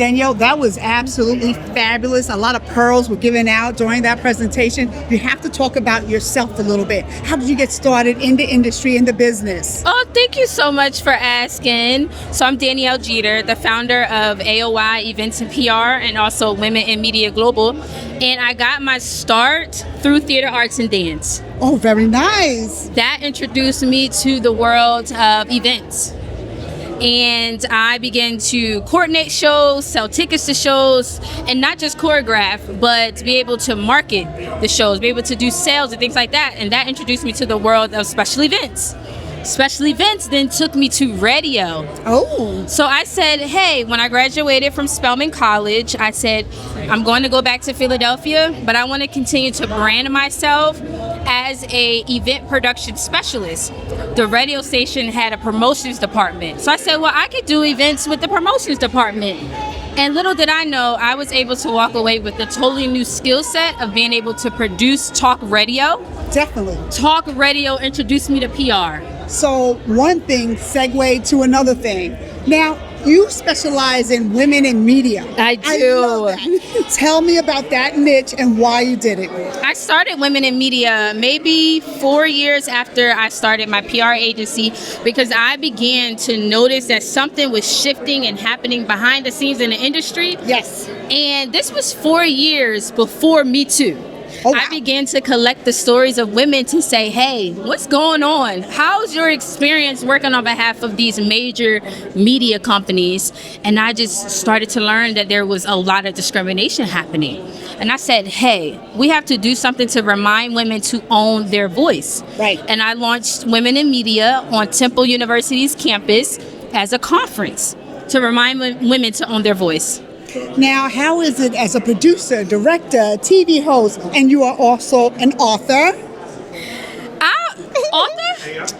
Danielle, that was absolutely fabulous. A lot of pearls were given out during that presentation. You have to talk about yourself a little bit. How did you get started in the industry, in the business? Oh, thank you so much for asking. So I'm Danielle Jeter, the founder of AOI Events and PR and also Women in Media Global. And I got my start through theater, arts, and dance. Oh, very nice. That introduced me to the world of events. And I began to coordinate shows, sell tickets to shows, and not just choreograph, but to be able to market the shows, be able to do sales and things like that. And that introduced me to the world of special events. Special events then took me to radio. Oh. So I said, hey, when I graduated from Spelman College, I said, I'm going to go back to Philadelphia, but I want to continue to brand myself as a event production specialist. The radio station had a promotions department. So I said, well, I could do events with the promotions department. And little did I know, I was able to walk away with a totally new skill set of being able to produce talk radio. Definitely. Talk radio introduced me to PR. So one thing segued to another thing. Now, you specialize in women in media. I do. I love that. Tell me about that niche and why you did it. I started Women in Media maybe 4 years after I started my PR agency because I began to notice that something was shifting and happening behind the scenes in the industry. Yes. And this was 4 years before Me Too. Oh, wow. I began to collect the stories of women to say, hey, what's going on? How's your experience working on behalf of these major media companies? And I just started to learn that there was a lot of discrimination happening. And I said, hey, we have to do something to remind women to own their voice. Right. And I launched Women in Media on Temple University's campus as a conference to remind women to own their voice. Now, how is it as a producer, director, TV host, and you are also an author? Author?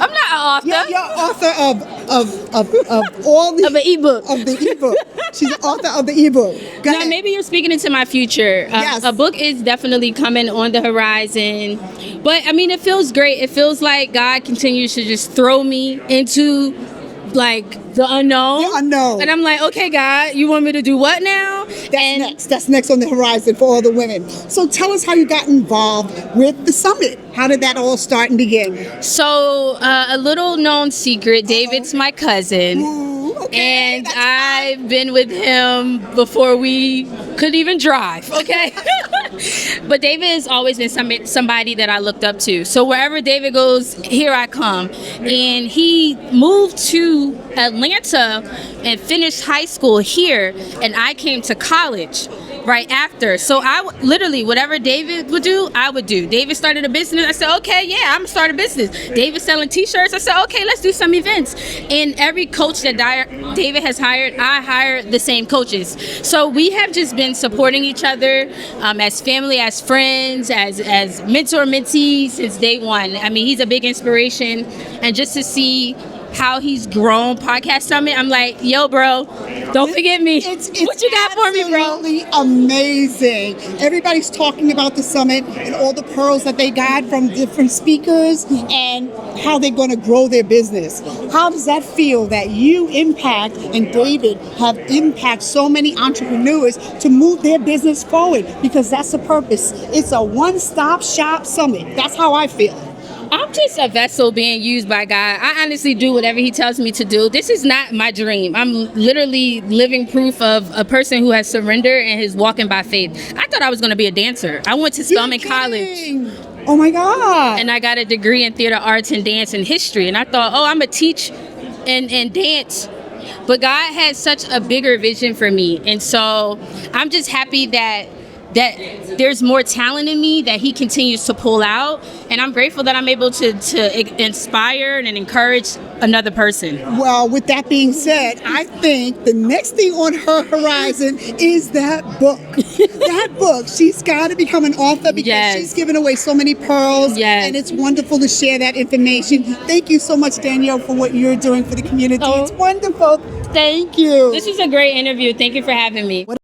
I'm not an author. You're author of all the... Of an ebook. Of the ebook. She's the author of the ebook. Go Now, ahead. maybe you're speaking into my future. Yes. A book is definitely coming on the horizon. But, I mean, it feels great. It feels like God continues to just throw me into, like, the unknown. The unknown. And I'm like, okay, God, you want me to do what now? That's next on the horizon for all the women. So tell us how you got involved with the summit. How did that all start and begin? So, a little known secret, David's my cousin. Ooh, okay, And that's I've been with him before we could even drive, okay? But David has always been somebody that I looked up to. So wherever David goes, here I come. And he moved to Atlanta and finished high school here, and I came to college right after. So literally, whatever David would do, I would do. David started a business. I said, okay, yeah, I'm gonna start a business. David selling t-shirts. I said, okay, let's do some events. And every coach that David has hired, I hired the same coaches. So we have just been supporting each other as family, as friends, as mentor-mentee since day one. I mean, he's a big inspiration. And just to see how he's grown Podcast Summit, I'm like, yo, bro, don't forget me. It's what you got for me, bro? absolutely amazing. Everybody's talking about the summit and all the pearls that they got from different speakers and how they're going to grow their business. How does that feel that you impact and David have impacted so many entrepreneurs to move their business forward? Because that's the purpose. It's a one-stop shop summit. That's how I feel. I'm just a vessel being used by God. I honestly do whatever he tells me to do. This is not my dream. I'm literally living proof of a person who has surrendered and is walking by faith. I thought I was going to be a dancer. I went to Spelman College. Oh my God. And I got a degree in theater, arts, and dance and history. And I thought, oh, I'm going to teach and dance. But God had such a bigger vision for me. And so I'm just happy that there's more talent in me that he continues to pull out, and I'm grateful that I'm able to inspire and encourage another person. Well, with that being said, I think the next thing on her horizon is that book. That book. She's got to become an author because she's given away so many pearls, and it's wonderful to share that information. Thank you so much, Danielle, for what you're doing for the community. It's wonderful. Thank you. This is a great interview. Thank you for having me.